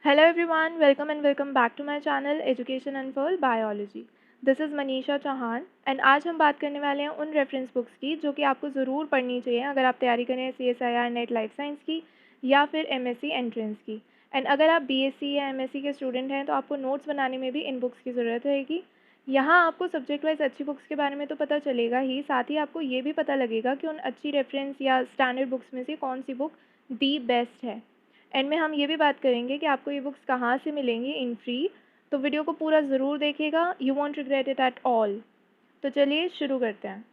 Hello everyone, welcome and welcome back to my channel Education Unfold Biology. This is Manisha Chauhan and आज हम बात करने वाले हैं उन रेफरेंस बुक्स की जो कि आपको ज़रूर पढ़नी चाहिए अगर आप तैयारी कर रहे हैं CSIR नेट लाइफ साइंस की या फिर MSc एंट्रेंस की। एंड अगर आप BSc या MSc के स्टूडेंट हैं तो आपको नोट्स बनाने में भी इन बुक्स की ज़रूरत रहेगी। यहाँ आपको सब्जेक्ट वाइज अच्छी बुक्स के बारे में तो पता चलेगा ही, साथ ही आपको ये भी पता लगेगा कि उन अच्छी रेफरेंस या स्टैंडर्ड बुक्स में से कौन सी बुक दी बेस्ट है। एंड में हम ये भी बात करेंगे कि आपको ये बुक्स कहाँ से मिलेंगी इन फ्री, तो वीडियो को पूरा ज़रूर देखिएगा, you want regret it at all. तो चलिए शुरू करते हैं।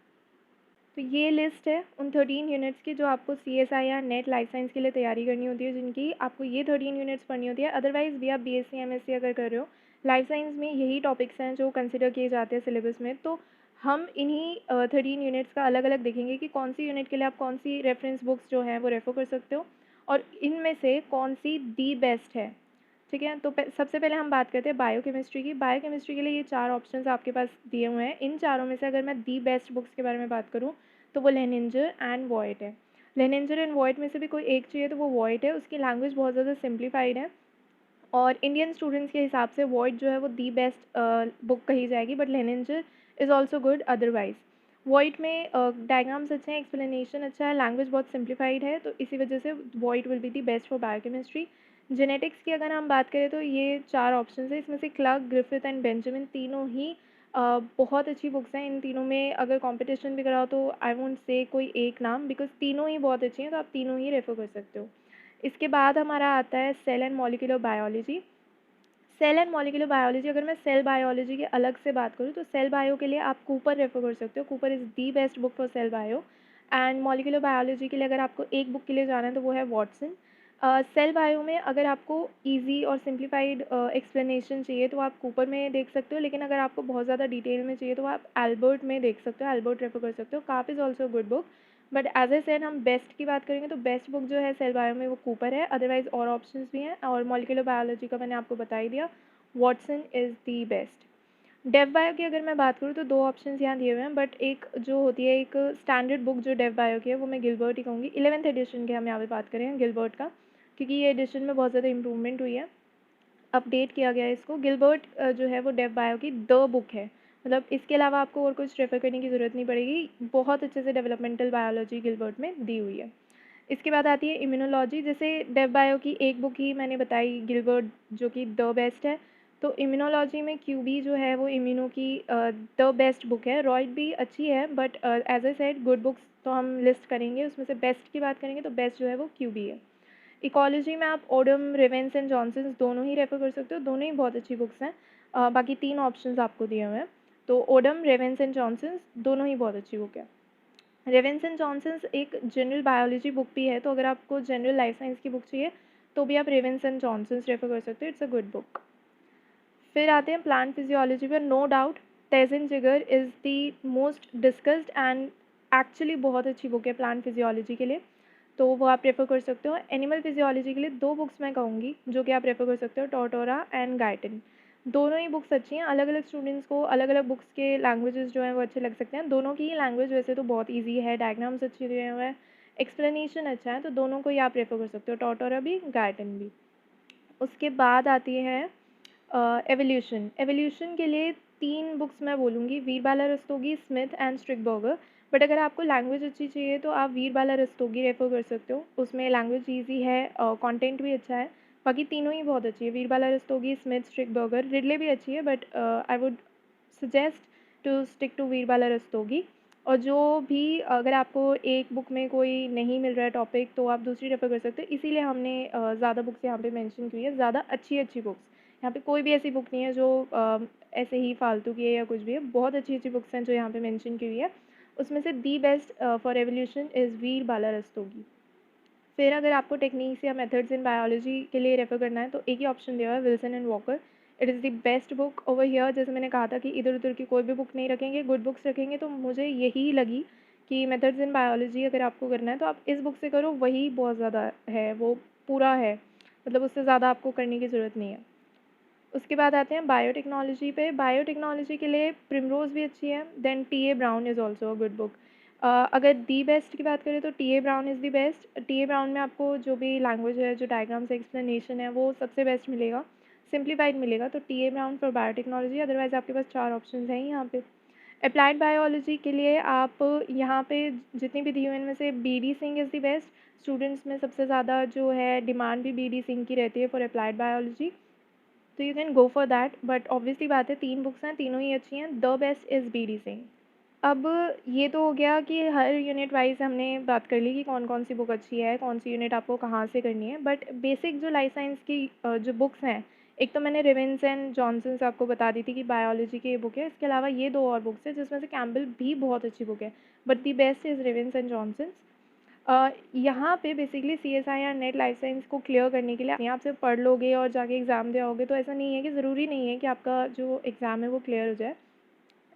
तो ये लिस्ट है उन 13 यूनिट्स की जो आपको CSIR नेट लाइफ साइंस के लिए तैयारी करनी होती है, जिनकी आपको ये 13 यूनिट्स पढ़नी होती है। अदरवाइज़ भी आप BSc MSc अगर कर रहे हो, लाइफ साइंस में यही टॉपिक्स हैं जो कंसिडर किए जाते हैं सिलेबस में। तो हम इन्हीं 13 यूनिट्स का अलग अलग देखेंगे कि कौन सी यूनिट के लिए आप कौन सी रेफरेंस बुक्स जो हैं वो रेफ़र कर सकते हो और इनमें से कौन सी दी बेस्ट है। ठीक है, तो सबसे पहले हम बात करते हैं बायोकेमिस्ट्री की। बायोकेमिस्ट्री के लिए ये 4 ऑप्शंस आपके पास दिए हुए हैं। इन चारों में से अगर मैं दी बेस्ट बुक्स के बारे में बात करूँ तो वो लेनिंजर एंड वॉइट है। लेनिंजर एंड वॉइट में से भी कोई एक चाहिए तो वो वॉइट है। उसकी लैंग्वेज बहुत ज़्यादा सिंप्लीफाइड है और इंडियन स्टूडेंट्स के हिसाब से वॉइट जो है वो दी बेस्ट बुक कही जाएगी, but Lehninger is also good otherwise. Voet में डायग्राम्स अच्छे हैं, एक्सप्लेनेशन अच्छा है, लैंग्वेज बहुत सिंप्लीफाइड है, तो इसी वजह से void will be the best for biochemistry. Genetics की अगर हम बात करें तो ये 4 ऑप्शन है, इसमें से क्लार्क, ग्रिफिथ एंड बेंजामिन तीनों ही बहुत अच्छी बुक्स हैं। इन तीनों में अगर कंपटीशन भी कराओ तो आई वोंट से कोई एक नाम, बिकॉज तीनों ही बहुत अच्छी हैं, तो आप तीनों ही रेफ़र कर सकते हो। इसके बाद हमारा आता है cell and molecular biology. Cell and molecular biology, अगर मैं सेल बायोलॉजी की अलग से बात करूँ तो सेल बायो के लिए आप कूपर रेफ़र कर सकते हो। Cooper is the best book for sale bio. And molecular biology के लिए अगर आपको एक बुक के लिए जाना है तो वो है वॉटसन। सेल बायो में अगर आपको ईजी और सिंप्लीफाइड एक्सप्लेनेशन चाहिए तो आप कूपर में देख सकते हो, लेकिन अगर आपको बहुत ज़्यादा डिटेल में चाहिए तो आप एल्बर्ट में देख सकते हो, एल्बर्ट रेफ़र कर सकते हो। Karp is also good book, but as A said हम बेस्ट की बात करेंगे तो बेस्ट बुक जो है सेल बायो में वो कूपर है। अदरवाइज़ और ऑप्शंस भी हैं और मॉलिक्यूलर बायोलॉजी का मैंने आपको बता ही दिया, Watson is the best. Dave bio की अगर मैं बात करूँ तो 2 ऑप्शंस यहाँ दिए हुए हैं, बट एक जो होती है एक स्टैंडर्ड बुक जो डेव बायो की है वो मैं गिलबर्ट ही कहूँगी। 11th एडिशन की हम यहाँ पे बात करें गिलबर्ट का, क्योंकि ये एडिशन में बहुत ज़्यादा इम्प्रूवमेंट हुई है, अपडेट किया गया है इसको। गिलबर्ट जो है वो डेव बायो की द बुक है, मतलब इसके अलावा आपको और कुछ रेफ़र करने की ज़रूरत नहीं पड़ेगी। बहुत अच्छे से डेवलपमेंटल बायोलॉजी गिलबर्ट में दी हुई है। इसके बाद आती है इम्यूनोलॉजी। जैसे डेव बायो की एक बुक ही मैंने बताई गिलबर्ट जो कि द बेस्ट है, तो इम्यूनोलॉजी में क्यूबी जो है वो इम्यूनो की द बेस्ट बुक है। रॉयड भी अच्छी है, but as A said good books तो हम लिस्ट करेंगे, उसमें से बेस्ट की बात करेंगे तो बेस्ट जो है वो क्यूबी है। इकोलॉजी में आप ओडम, रेवेंस एंड जॉनसन्स दोनों ही रेफ़र कर सकते हो, दोनों ही बहुत अच्छी बुक्स हैं। बाकी 3 ऑप्शंस आपको दिए हुए हैं, तो ओडम, रेवेंस एंड जॉनसन्स दोनों ही बहुत अच्छी बुक है। रेवेंस एंड जॉनसन्स एक जनरल बायोलॉजी बुक भी है, तो अगर आपको जनरल लाइफ साइंस की बुक चाहिए तो भी आप रेवेंस एंड जॉनसन्स रेफ़र कर सकते हो, इट्स अ गुड बुक। फिर आते हैं प्लांट फिजियोलॉजी पर। नो डाउट तेजिन जिगर is the most discussed and actually बहुत अच्छी बुक है प्लांट फिजियोलॉजी के लिए, तो वो आप रेफ़र कर सकते हो। एनिमल फिजियोलॉजी के लिए 2 बुक्स मैं कहूँगी जो कि आप रेफ़र कर सकते हो, टोटोरा एंड गाइटिन। दोनों ही बुक्स अच्छी हैं। अलग अलग स्टूडेंट्स को अलग अलग बुक्स के लैंग्वेजेस जो हैं वो अच्छे लग सकते हैं। दोनों की ही लैंग्वेज वैसे तो बहुत ईजी है, डायग्राम्स अच्छे दिए हुए हैं, एक्सप्लेनेशन अच्छा है, तो दोनों को ही आप रेफ़र कर सकते हो, टोटोरा भी गाइटिन भी। उसके बाद आती है एवोल्यूशन। एवोल्यूशन के लिए 3 बुक्स मैं बोलूँगी, वीरबाला रस्तोगी, स्मिथ एंड स्ट्रिकबर्गर। बट अगर आपको लैंग्वेज अच्छी चाहिए तो आप वीरबाला रस्तोगी रेफ़र कर सकते हो, उसमें लैंग्वेज ईजी है, कंटेंट भी अच्छा है। बाकी तीनों ही बहुत अच्छी है, Veerbala Rastogi, Smith, Strickberger. Ridley भी अच्छी है, but I would suggest to stick to Veerbala Rastogi. और जो भी अगर आपको एक बुक में कोई नहीं मिल रहा है टॉपिक तो आप दूसरी रेफ़र कर सकते हो, इसीलिए हमने ज़्यादा बुक्स यहाँ पे मेंशन की है, ज़्यादा अच्छी अच्छी बुक्स। यहाँ पे कोई भी ऐसी बुक नहीं है जो ऐसे ही फालतू की है या कुछ भी है, बहुत अच्छी अच्छी बुक्स हैं जो यहाँ पे मेंशन की हुई है। उसमें से the best for evolution is Veer Bala Rastogi. फिर अगर आपको टेक्निक्स या मेथड्स इन बायोलॉजी के लिए रेफ़र करना है तो एक ही ऑप्शन दिया हुआ है, Wilson and walker. It is the best book over here. जैसे मैंने कहा था कि इधर उधर की कोई भी बुक नहीं रखेंगे, गुड बुक्स रखेंगे, तो मुझे यही लगी कि मेथड्स इन बायोलॉजी अगर आपको करना है तो आप इस बुक से करो, वही बहुत ज़्यादा है, वो पूरा है, मतलब उससे ज़्यादा आपको करने की ज़रूरत नहीं है। उसके बाद आते हैं बायोटेक्नोलॉजी पे। बायोटेक्नोलॉजी के लिए प्रिमरोज़ भी अच्छी है, then T A Brown is also a good book. अगर दी बेस्ट की बात करें तो T A Brown is the best. T A Brown में आपको जो भी लैंग्वेज है, जो डायग्राम्स एक्सप्लेनेशन है, वो सबसे बेस्ट मिलेगा, सिंप्लीफाइड मिलेगा। तो T A brown for biotechnology. Otherwise आपके पास 4 ऑप्शंस हैं यहाँ पे। अप्लाइड बायोलॉजी के लिए आप यहाँ पे जितनी भी दी हुई इनमें से B D Singh is the best. Students में सबसे ज़्यादा जो है डिमांड भी बी डी सिंह की रहती है फॉर अप्लाइड बायोलॉजी, तो you can go for that. But obviously बात है, 3 बुक्स हैं, तीनों ही अच्छी हैं। The best is B D Singh. अब ये तो हो गया कि हर यूनिट वाइज हमने बात कर ली कि कौन कौन सी बुक अच्छी है, कौन सी यूनिट आपको कहाँ से करनी है। बट बेसिक जो लाइफ साइंस की जो बुक्स हैं, एक तो मैंने रिवेंस एंड जॉनसन्स आपको बता दी थी कि बायोलॉजी की ये बुक है। इसके अलावा ये 2 और बुक्स हैं जिसमें से कैम्पबेल भी बहुत अच्छी बुक है, but the best is Ravens and Johnson's. यहाँ पे basically C S I R NET life science को क्लियर करने के लिए आप सिर्फ पढ़ लोगे और जाके एग्ज़ाम दे आओगे तो ऐसा नहीं है, कि ज़रूरी नहीं है कि आपका जो एग्ज़ाम है वो क्लियर हो जाए।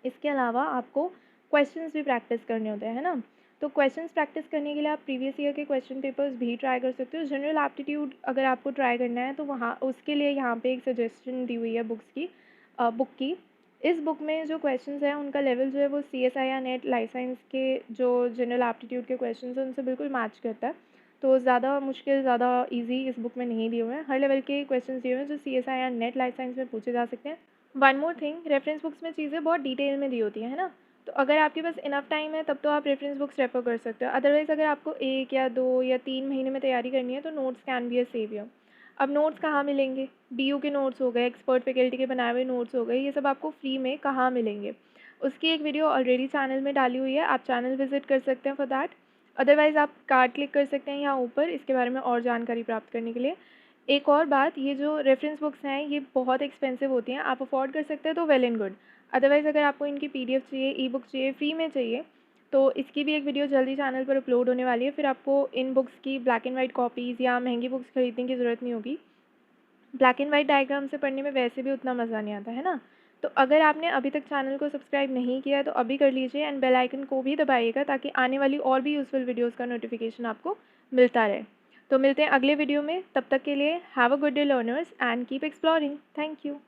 इसके अलावा आपको क्वेश्चंस भी प्रैक्टिस करने होते हैं, है ना। तो क्वेश्चंस प्रैक्टिस करने के लिए आप प्रीवियस ईयर के क्वेश्चन पेपर्स भी ट्राई कर सकते हो। जनरल एप्टीट्यूड अगर आपको ट्राई करना है तो वहाँ उसके लिए यहाँ पे एक सजेशन दी हुई है बुक की। इस बुक में जो क्वेश्चंस हैं उनका लेवल जो है वो सी एस आई या नेट लाइफ साइंस के जो जनरल एप्टीट्यूड के क्वेश्चंस हैं उनसे बिल्कुल मैच करता है। तो ज़्यादा मुश्किल, ज़्यादा ईजी इस बुक में नहीं दिए हुए हैं। हर लेवल के क्वेश्चन दिए हुए हैं जो सी एस आई या नेट लाइफ साइंस में पूछे जा सकते हैं। One more thing, reference books में चीज़ें बहुत डिटेल में दी होती हैं, है ना। तो अगर आपके पास इनफ टाइम है तब तो आप रेफरेंस बुक्स रेफर कर सकते हो। अदरवाइज़ अगर आपको 1 या 2 या 3 महीने में तैयारी करनी है तो notes can be a saviour. अब नोट्स कहाँ मिलेंगे? डी यू के नोट्स हो गए, एक्सपर्ट फैकल्टी के बनाए हुए नोट्स हो गए, ये सब आपको फ्री में कहाँ मिलेंगे? उसकी एक वीडियो ऑलरेडी चैनल में डाली हुई है, आप चैनल विजिट कर सकते हैं फॉर दैट। अदरवाइज़ आप कार्ड क्लिक कर सकते हैं यहाँ ऊपर इसके बारे में और जानकारी प्राप्त करने के लिए। एक और बात, ये जो रेफरेंस बुक्स हैं ये बहुत एक्सपेंसिव होती हैं। आप अफोर्ड कर सकते हैं तो वेल एंड गुड। अदरवाइज़ अगर आपको इनकी पीडीएफ चाहिए, ई बुक चाहिए, फ्री में चाहिए, तो इसकी भी एक वीडियो जल्दी चैनल पर अपलोड होने वाली है। फिर आपको इन बुक्स की ब्लैक एंड वाइट कॉपीज़ या महंगी बुक्स खरीदने की ज़रूरत नहीं होगी। ब्लैक एंड वाइट डायग्राम से पढ़ने में वैसे भी उतना मज़ा नहीं आता, है ना। तो अगर आपने अभी तक चैनल को सब्सक्राइब नहीं किया है तो अभी कर लीजिए एंड बेल आइकन को भी दबाइएगा ताकि आने वाली और भी यूज़फुल वीडियोज़ का नोटिफिकेशन आपको मिलता रहे। तो मिलते हैं अगले वीडियो में, तब तक के लिए have a good day learners and keep exploring. Thank you.